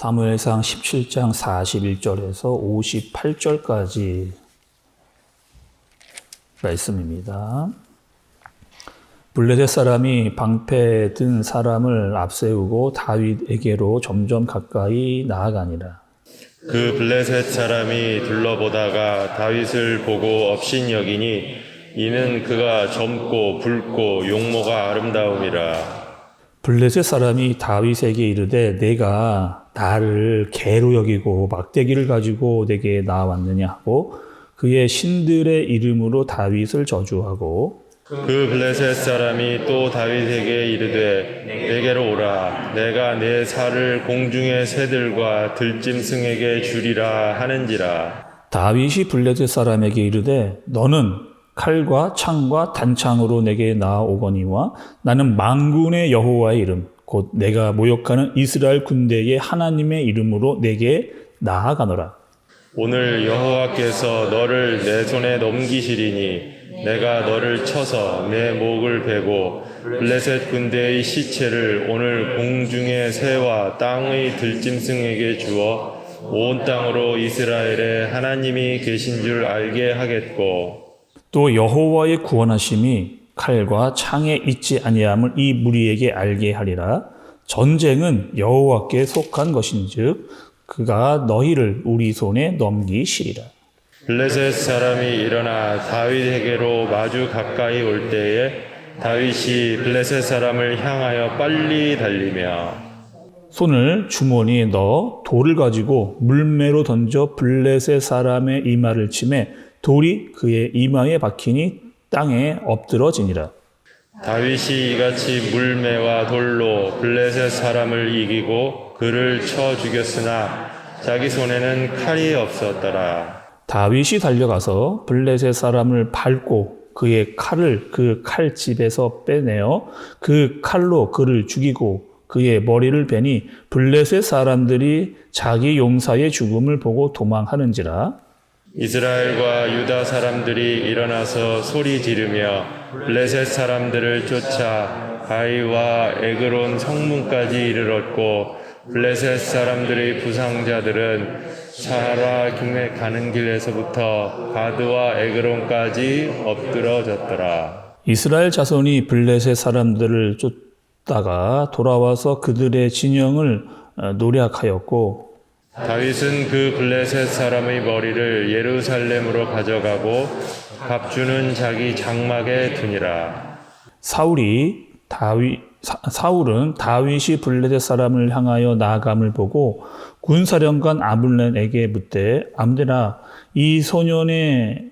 사무엘상 17장 41절에서 58절까지 말씀입니다. 블레셋 사람이 방패에 든 사람을 앞세우고 다윗에게로 점점 가까이 나아가니라. 그 블레셋 사람이 둘러보다가 다윗을 보고 업신여기니 이는 그가 젊고 붉고 용모가 아름다움이라. 블레셋 사람이 다윗에게 이르되 내가 나를 개로 여기고 막대기를 가지고 내게 나왔느냐 하고 그의 신들의 이름으로 다윗을 저주하고 그 블레셋 사람이 또 다윗에게 이르되 내게로 오라. 내가 내 살을 공중의 새들과 들짐승에게 주리라 하는지라. 다윗이 블레셋 사람에게 이르되 너는 칼과 창과 단창으로 내게 나아오거니와 나는 만군의 여호와의 이름 곧 내가 모욕하는 이스라엘 군대의 하나님의 이름으로 내게 나아가노라. 오늘 여호와께서 너를 내 손에 넘기시리니 내가 너를 쳐서 내 목을 베고 블레셋 군대의 시체를 오늘 공중의 새와 땅의 들짐승에게 주어 온 땅으로 이스라엘에 하나님이 계신 줄 알게 하겠고 또 여호와의 구원하심이 칼과 창에 있지 아니함을 이 무리에게 알게 하리라. 전쟁은 여호와께 속한 것인즉 그가 너희를 우리 손에 넘기시리라. 블레셋 사람이 일어나 다윗에게로 마주 가까이 올 때에 다윗이 블레셋 사람을 향하여 빨리 달리며 손을 주머니에 넣어 돌을 가지고 물매로 던져 블레셋 사람의 이마를 치매 돌이 그의 이마에 박히니 땅에 엎드러지니라. 다윗이 이같이 물매와 돌로 블레셋 사람을 이기고 그를 쳐 죽였으나 자기 손에는 칼이 없었더라. 다윗이 달려가서 블레셋 사람을 밟고 그의 칼을 그 칼집에서 빼내어 그 칼로 그를 죽이고 그의 머리를 베니 블레셋 사람들이 자기 용사의 죽음을 보고 도망하는지라. 이스라엘과 유다 사람들이 일어나서 소리 지르며 블레셋 사람들을 쫓아 가이와 에그론 성문까지 이르렀고 블레셋 사람들의 부상자들은 사하라 가는 길에서부터 가드와 에그론까지 엎드러졌더라. 이스라엘 자손이 블레셋 사람들을 쫓다가 돌아와서 그들의 진영을 노략하였고 다윗은 그 블레셋 사람의 머리를 예루살렘으로 가져가고 갑주는 자기 장막에 두니라. 사울은 다윗이 블레셋 사람을 향하여 나아감을 보고 군사령관 아블렌에게 묻되 아므데나 이 소년이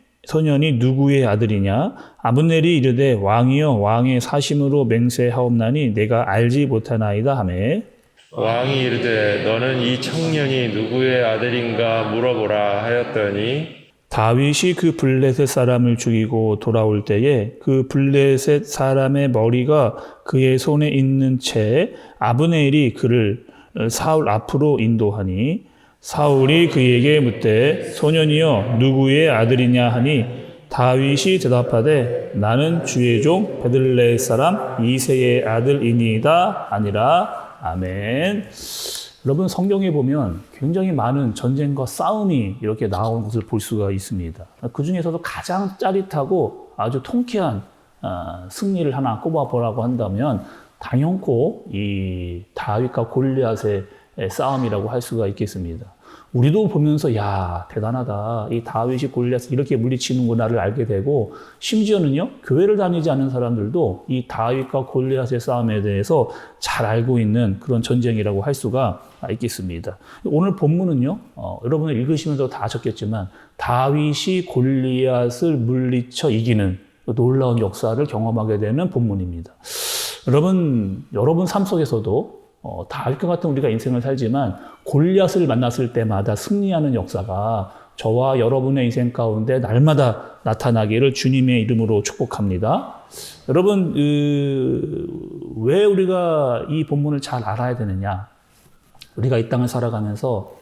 누구의 아들이냐? 아브넬이 이르되 왕이여 왕의 사심으로 맹세하옵나니 내가 알지 못하나이다 하매 왕이 이르되 너는 이 청년이 누구의 아들인가 물어보라 하였더니 다윗이 그 블레셋 사람을 죽이고 돌아올 때에 그 블레셋 사람의 머리가 그의 손에 있는 채 아브넬이 그를 사울 앞으로 인도하니 사울이 그에게 묻되 소년이여 누구의 아들이냐 하니 다윗이 대답하되 나는 주의 종 베들레헴 사람 이새의 아들이니이다 아니라. 아멘. 여러분 성경에 보면 굉장히 많은 전쟁과 싸움이 이렇게 나오는 것을 볼 수가 있습니다. 그 중에서도 가장 짜릿하고 아주 통쾌한 승리를 하나 꼽아보라고 한다면 당연코 이 다윗과 골리앗의 싸움이라고 할 수가 있겠습니다. 우리도 보면서 야 대단하다. 이 다윗이 골리앗을 이렇게 물리치는구나를 알게 되고 심지어는요 교회를 다니지 않는 사람들도 이 다윗과 골리앗의 싸움에 대해서 잘 알고 있는 그런 전쟁이라고 할 수가 있겠습니다. 오늘 본문은요 여러분이 읽으시면서 다 아셨겠지만 다윗이 골리앗을 물리쳐 이기는 놀라운 역사를 경험하게 되는 본문입니다. 여러분 삶 속에서도 다윗과 같은 우리가 인생을 살지만 골리앗을 만났을 때마다 승리하는 역사가 저와 여러분의 인생 가운데 날마다 나타나기를 주님의 이름으로 축복합니다. 여러분, 왜 우리가 이 본문을 잘 알아야 되느냐? 우리가 이 땅을 살아가면서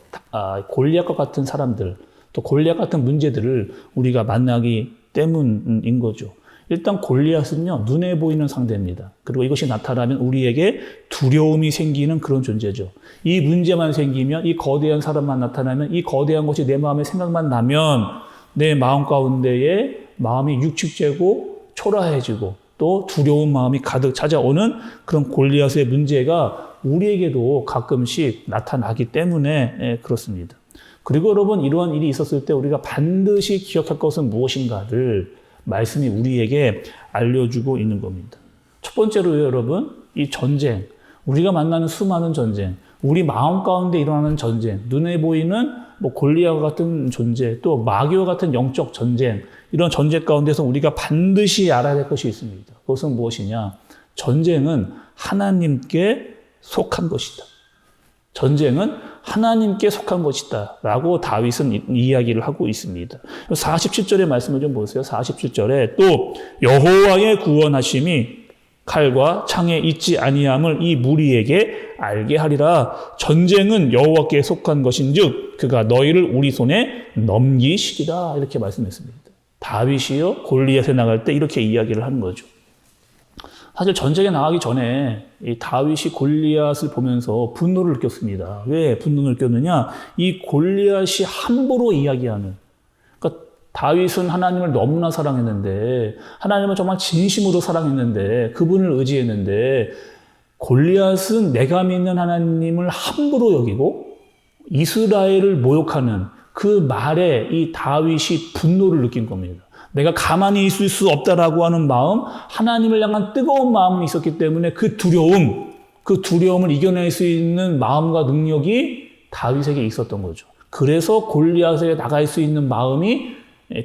골리앗과 같은 사람들, 또 골리앗 같은 문제들을 우리가 만나기 때문인 거죠. 일단 골리앗은요, 눈에 보이는 상대입니다. 그리고 이것이 나타나면 우리에게 두려움이 생기는 그런 존재죠. 이 문제만 생기면, 이 거대한 사람만 나타나면, 이 거대한 것이 내 마음에 생각만 나면 내 마음 가운데에 마음이 육축되고 초라해지고 또 두려운 마음이 가득 찾아오는 그런 골리앗의 문제가 우리에게도 가끔씩 나타나기 때문에 그렇습니다. 그리고 여러분, 이러한 일이 있었을 때 우리가 반드시 기억할 것은 무엇인가를 말씀이 우리에게 알려주고 있는 겁니다. 첫 번째로요, 여러분, 이 전쟁, 우리가 만나는 수많은 전쟁, 우리 마음 가운데 일어나는 전쟁, 눈에 보이는 골리앗 같은 존재, 또 마귀와 같은 영적 전쟁, 이런 전쟁 가운데서 우리가 반드시 알아야 될 것이 있습니다. 그것은 무엇이냐? 전쟁은 하나님께 속한 것이다. 전쟁은 하나님께 속한 것이다 라고 다윗은 이야기를 하고 있습니다. 47절의 말씀을 좀 보세요. 47절에 또 여호와의 구원하심이 칼과 창에 있지 아니함을 이 무리에게 알게 하리라. 전쟁은 여호와께 속한 것인즉 그가 너희를 우리 손에 넘기시리라. 이렇게 말씀했습니다. 다윗이요, 골리앗에 나갈 때 이렇게 이야기를 하는 거죠. 사실 전쟁에 나가기 전에 이 다윗이 골리앗을 보면서 분노를 느꼈습니다. 왜 분노를 느꼈느냐? 이 골리앗이 함부로 이야기하는, 그러니까 다윗은 하나님을 너무나 사랑했는데, 하나님을 정말 진심으로 사랑했는데, 그분을 의지했는데, 골리앗은 내가 믿는 하나님을 함부로 여기고 이스라엘을 모욕하는 그 말에 이 다윗이 분노를 느낀 겁니다. 내가 가만히 있을 수 없다라고 하는 마음, 하나님을 향한 뜨거운 마음이 있었기 때문에 그 두려움을 이겨낼 수 있는 마음과 능력이 다윗에게 있었던 거죠. 그래서 골리앗에 나갈 수 있는 마음이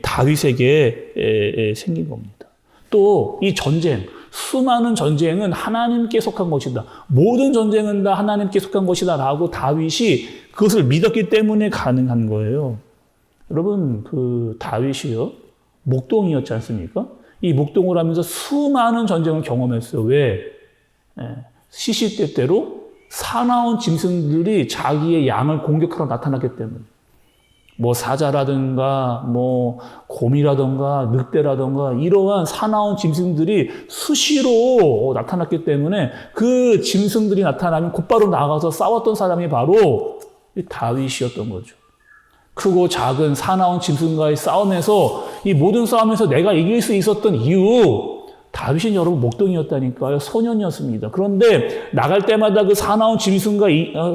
다윗에게 생긴 겁니다. 또 이 전쟁, 수많은 전쟁은 하나님께 속한 것이다. 모든 전쟁은 다 하나님께 속한 것이다 라고 다윗이 그것을 믿었기 때문에 가능한 거예요. 여러분, 그 다윗이요, 목동이었지 않습니까? 이 목동을 하면서 수많은 전쟁을 경험했어요. 왜? 시시때때로 사나운 짐승들이 자기의 양을 공격하러 나타났기 때문에. 사자라든가, 곰이라든가, 늑대라든가, 이러한 사나운 짐승들이 수시로 나타났기 때문에 그 짐승들이 나타나면 곧바로 나가서 싸웠던 사람이 바로 다윗이었던 거죠. 크고 작은 사나운 짐승과의 싸움에서, 이 모든 싸움에서 내가 이길 수 있었던 이유, 다윗은 여러분 목동이었다니까요. 소년이었습니다. 그런데 나갈 때마다 그 사나운 짐승과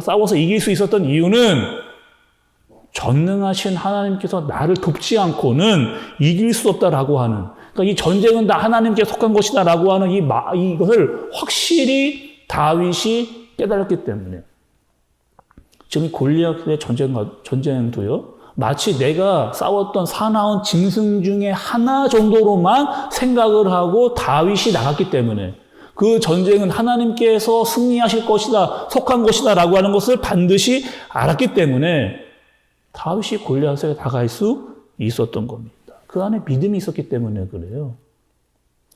싸워서 이길 수 있었던 이유는 전능하신 하나님께서 나를 돕지 않고는 이길 수 없다라고 하는, 그러니까 이 전쟁은 다 하나님께 속한 것이다라고 하는 이것을 확실히 다윗이 깨달았기 때문에. 지금 골리앗의 전쟁도요, 마치 내가 싸웠던 사나운 짐승 중에 하나 정도로만 생각을 하고 다윗이 나갔기 때문에, 그 전쟁은 하나님께서 승리하실 것이다, 속한 것이다 라고 하는 것을 반드시 알았기 때문에 다윗이 골리앗에 나갈 수 있었던 겁니다. 그 안에 믿음이 있었기 때문에 그래요.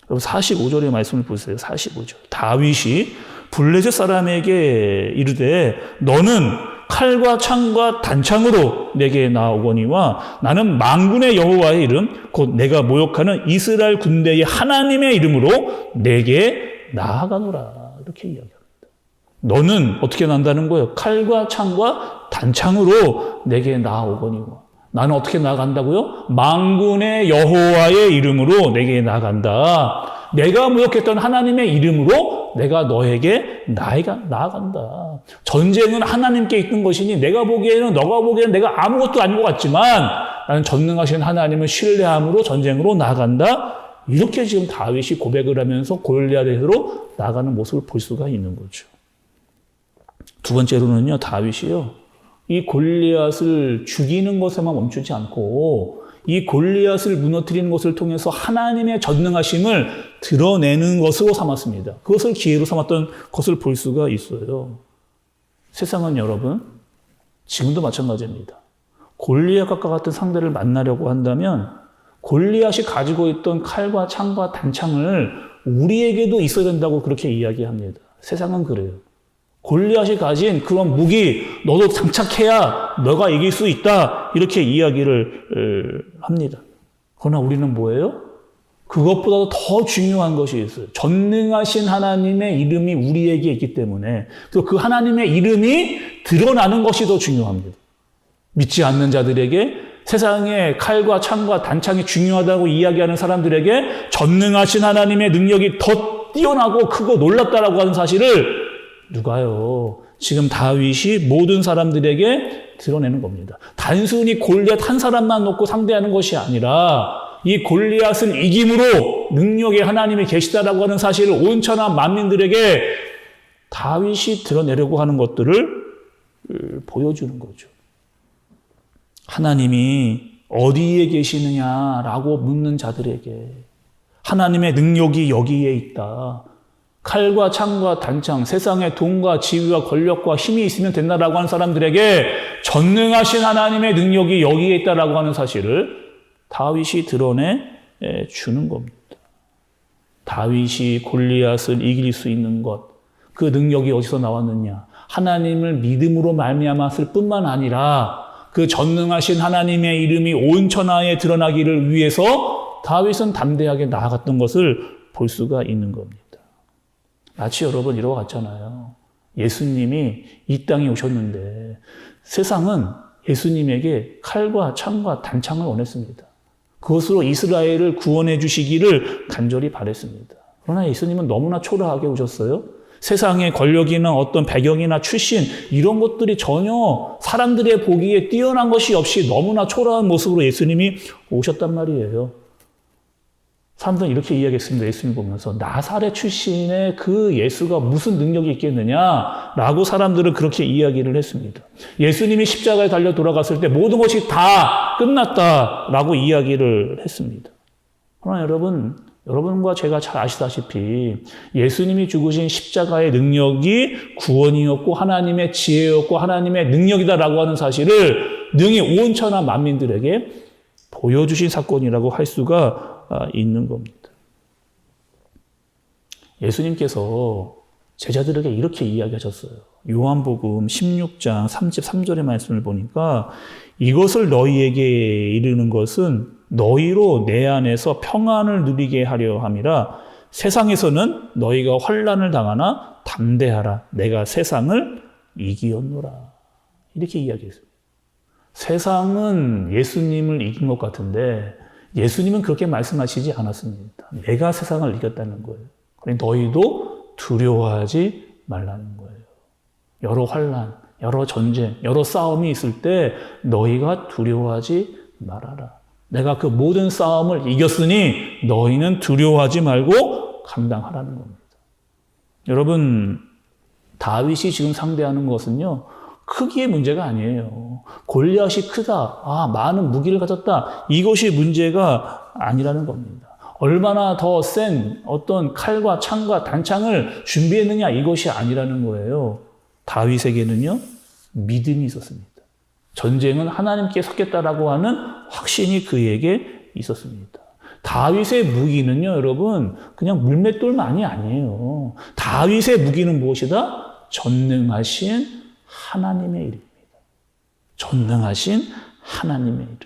여러분 45절의 말씀을 보세요. 45절. 다윗이 블레셋 사람에게 이르되 너는 칼과 창과 단창으로 내게 나오거니와 나는 만군의 여호와의 이름 곧 내가 모욕하는 이스라엘 군대의 하나님의 이름으로 내게 나아가노라. 이렇게 이야기합니다. 너는 어떻게 난다는 거예요? 칼과 창과 단창으로 내게 나아오거니와. 나는 어떻게 나아간다고요? 만군의 여호와의 이름으로 내게 나아간다. 내가 모욕했던 하나님의 이름으로 내가 너에게 나아간다. 전쟁은 하나님께 있는 것이니 내가 보기에는, 너가 보기에는 내가 아무것도 아닌 것 같지만 나는 전능하신 하나님을 신뢰함으로 전쟁으로 나아간다. 이렇게 지금 다윗이 고백을 하면서 골리앗으로 나가는 모습을 볼 수가 있는 거죠. 두 번째로는요, 다윗이요, 이 골리앗을 죽이는 것에만 멈추지 않고 이 골리앗을 무너뜨리는 것을 통해서 하나님의 전능하심을 드러내는 것으로 삼았습니다. 그것을 기회로 삼았던 것을 볼 수가 있어요. 세상은 여러분, 지금도 마찬가지입니다. 골리앗과 같은 상대를 만나려고 한다면 골리앗이 가지고 있던 칼과 창과 단창을 우리에게도 있어야 된다고 그렇게 이야기합니다. 세상은 그래요. 골리앗이 가진 그런 무기 너도 장착해야 너가 이길 수 있다, 이렇게 이야기를 합니다. 그러나 우리는 뭐예요? 그것보다도 더 중요한 것이 있어요. 전능하신 하나님의 이름이 우리에게 있기 때문에 또 그 하나님의 이름이 드러나는 것이 더 중요합니다. 믿지 않는 자들에게 세상에 칼과 창과 단창이 중요하다고 이야기하는 사람들에게 전능하신 하나님의 능력이 더 뛰어나고 크고 놀랍다라고 하는 사실을 누가요? 지금 다윗이 모든 사람들에게 드러내는 겁니다. 단순히 골리앗 한 사람만 놓고 상대하는 것이 아니라 이 골리앗을 이김으로 능력의 하나님이 계시다라고 하는 사실을 온 천하 만민들에게 다윗이 드러내려고 하는 것들을 보여주는 거죠. 하나님이 어디에 계시느냐라고 묻는 자들에게 하나님의 능력이 여기에 있다. 칼과 창과 단창, 세상에 돈과 지위와 권력과 힘이 있으면 된다라고 하는 사람들에게 전능하신 하나님의 능력이 여기에 있다라고 하는 사실을 다윗이 드러내 주는 겁니다. 다윗이 골리앗을 이길 수 있는 것, 그 능력이 어디서 나왔느냐? 하나님을 믿음으로 말미암았을 뿐만 아니라 그 전능하신 하나님의 이름이 온 천하에 드러나기를 위해서 다윗은 담대하게 나아갔던 것을 볼 수가 있는 겁니다. 마치 여러분 이러고 같잖아요. 예수님이 이 땅에 오셨는데 세상은 예수님에게 칼과 창과 단창을 원했습니다. 그것으로 이스라엘을 구원해 주시기를 간절히 바랬습니다. 그러나 예수님은 너무나 초라하게 오셨어요. 세상의 권력이나 어떤 배경이나 출신 이런 것들이 전혀 사람들의 보기에 뛰어난 것이 없이 너무나 초라한 모습으로 예수님이 오셨단 말이에요. 사람들은 이렇게 이야기했습니다. 예수님 보면서 나사렛 출신의 그 예수가 무슨 능력이 있겠느냐라고 사람들은 그렇게 이야기를 했습니다. 예수님이 십자가에 달려 돌아갔을 때 모든 것이 다 끝났다라고 이야기를 했습니다. 그러나 여러분과 제가 잘 아시다시피 예수님이 죽으신 십자가의 능력이 구원이었고 하나님의 지혜였고 하나님의 능력이다라고 하는 사실을 능히 온 천하 만민들에게 보여주신 사건이라고 할 수가 있는 겁니다. 예수님께서 제자들에게 이렇게 이야기하셨어요. 요한복음 16장 33절의 말씀을 보니까 이것을 너희에게 이르는 것은 너희로 내 안에서 평안을 누리게 하려 함이라. 세상에서는 너희가 환난을 당하나 담대하라. 내가 세상을 이기었노라. 이렇게 이야기했어요. 세상은 예수님을 이긴 것 같은데 예수님은 그렇게 말씀하시지 않았습니다. 내가 세상을 이겼다는 거예요. 그러니 너희도 두려워하지 말라는 거예요. 여러 환난, 여러 전쟁, 여러 싸움이 있을 때 너희가 두려워하지 말아라. 내가 그 모든 싸움을 이겼으니 너희는 두려워하지 말고 감당하라는 겁니다. 여러분, 다윗이 지금 상대하는 것은요, 크기의 문제가 아니에요. 골리앗이 크다. 많은 무기를 가졌다. 이것이 문제가 아니라는 겁니다. 얼마나 더 센 어떤 칼과 창과 단창을 준비했느냐 이것이 아니라는 거예요. 다윗에게는요, 믿음이 있었습니다. 전쟁은 하나님께 섰겠다라고 하는 확신이 그에게 있었습니다. 다윗의 무기는요, 여러분, 그냥 물맷돌만이 아니에요. 다윗의 무기는 무엇이다? 전능하신 하나님의 이름입니다. 전능하신 하나님의 이름.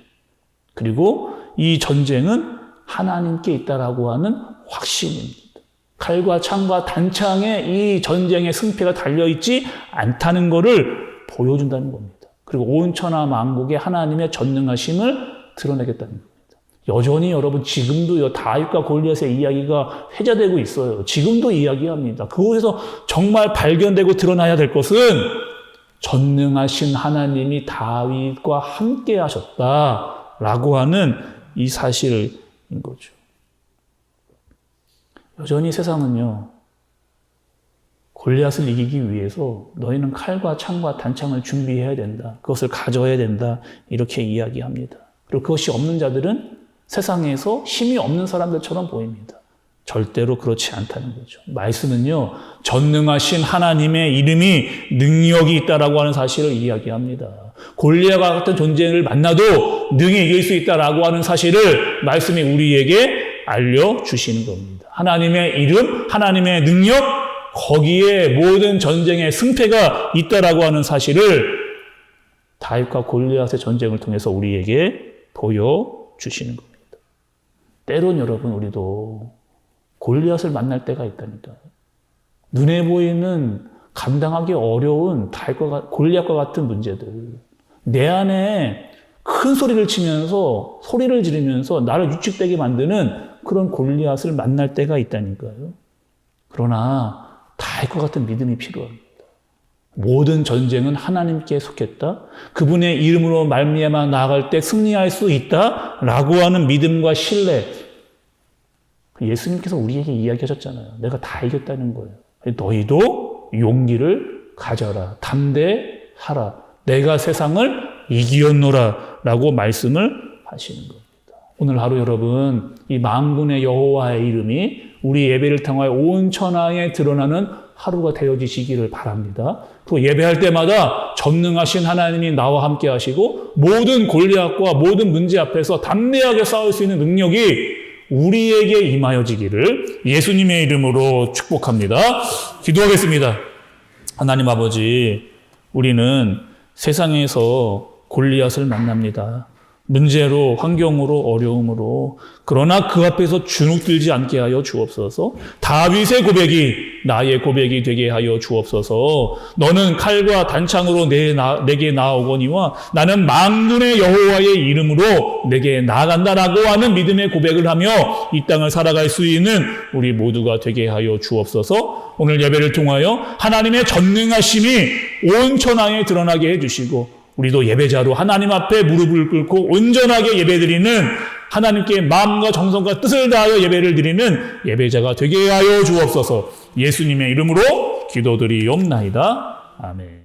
그리고 이 전쟁은 하나님께 있다라고 하는 확신입니다. 칼과 창과 단창에 이 전쟁의 승패가 달려있지 않다는 것을 보여준다는 겁니다. 그리고 온 천하 만국에 하나님의 전능하심을 드러내겠다는 겁니다. 여전히 여러분 지금도요, 다윗과 골리앗의 이야기가 회자되고 있어요. 지금도 이야기합니다. 그곳에서 정말 발견되고 드러나야 될 것은 전능하신 하나님이 다윗과 함께 하셨다라고 하는 이 사실인 거죠. 여전히 세상은요, 골리앗을 이기기 위해서 너희는 칼과 창과 단창을 준비해야 된다. 그것을 가져야 된다. 이렇게 이야기합니다. 그리고 그것이 없는 자들은 세상에서 힘이 없는 사람들처럼 보입니다. 절대로 그렇지 않다는 거죠. 말씀은요, 전능하신 하나님의 이름이 능력이 있다라고 하는 사실을 이야기합니다. 골리앗과 같은 존재를 만나도 능히 이길 수 있다라고 하는 사실을 말씀이 우리에게 알려주시는 겁니다. 하나님의 이름, 하나님의 능력, 거기에 모든 전쟁의 승패가 있다라고 하는 사실을 다윗과 골리앗의 전쟁을 통해서 우리에게 보여주시는 겁니다. 때론 여러분 우리도 골리앗을 만날 때가 있다니까요. 눈에 보이는 감당하기 어려운 골리앗과 같은 문제들. 내 안에 큰 소리를 치면서 소리를 지르면서 나를 위축되게 만드는 그런 골리앗을 만날 때가 있다니까요. 그러나 다윗과 같은 믿음이 필요합니다. 모든 전쟁은 하나님께 속했다. 그분의 이름으로 말미암아 나아갈 때 승리할 수 있다라고 하는 믿음과 신뢰. 예수님께서 우리에게 이야기하셨잖아요. 내가 다 이겼다는 거예요. 너희도 용기를 가져라. 담대하라. 내가 세상을 이기었노라 라고 말씀을 하시는 겁니다. 오늘 하루 여러분 이 만군의 여호와의 이름이 우리 예배를 통하여 온 천하에 드러나는 하루가 되어지시기를 바랍니다. 또 예배할 때마다 전능하신 하나님이 나와 함께 하시고 모든 골리앗과 모든 문제 앞에서 담대하게 싸울 수 있는 능력이 우리에게 임하여지기를 예수님의 이름으로 축복합니다. 기도하겠습니다. 하나님 아버지, 우리는 세상에서 골리앗을 만납니다. 문제로, 환경으로, 어려움으로. 그러나 그 앞에서 주눅들지 않게 하여 주옵소서. 다윗의 고백이 나의 고백이 되게 하여 주옵소서. 너는 칼과 단창으로 내게 나아오거니와 나는 만군의 여호와의 이름으로 내게 나아간다라고 하는 믿음의 고백을 하며 이 땅을 살아갈 수 있는 우리 모두가 되게 하여 주옵소서. 오늘 예배를 통하여 하나님의 전능하심이 온 천하에 드러나게 해주시고 우리도 예배자로 하나님 앞에 무릎을 꿇고 온전하게 예배드리는 하나님께 마음과 정성과 뜻을 다하여 예배를 드리는 예배자가 되게 하여 주옵소서. 예수님의 이름으로 기도드리옵나이다. 아멘.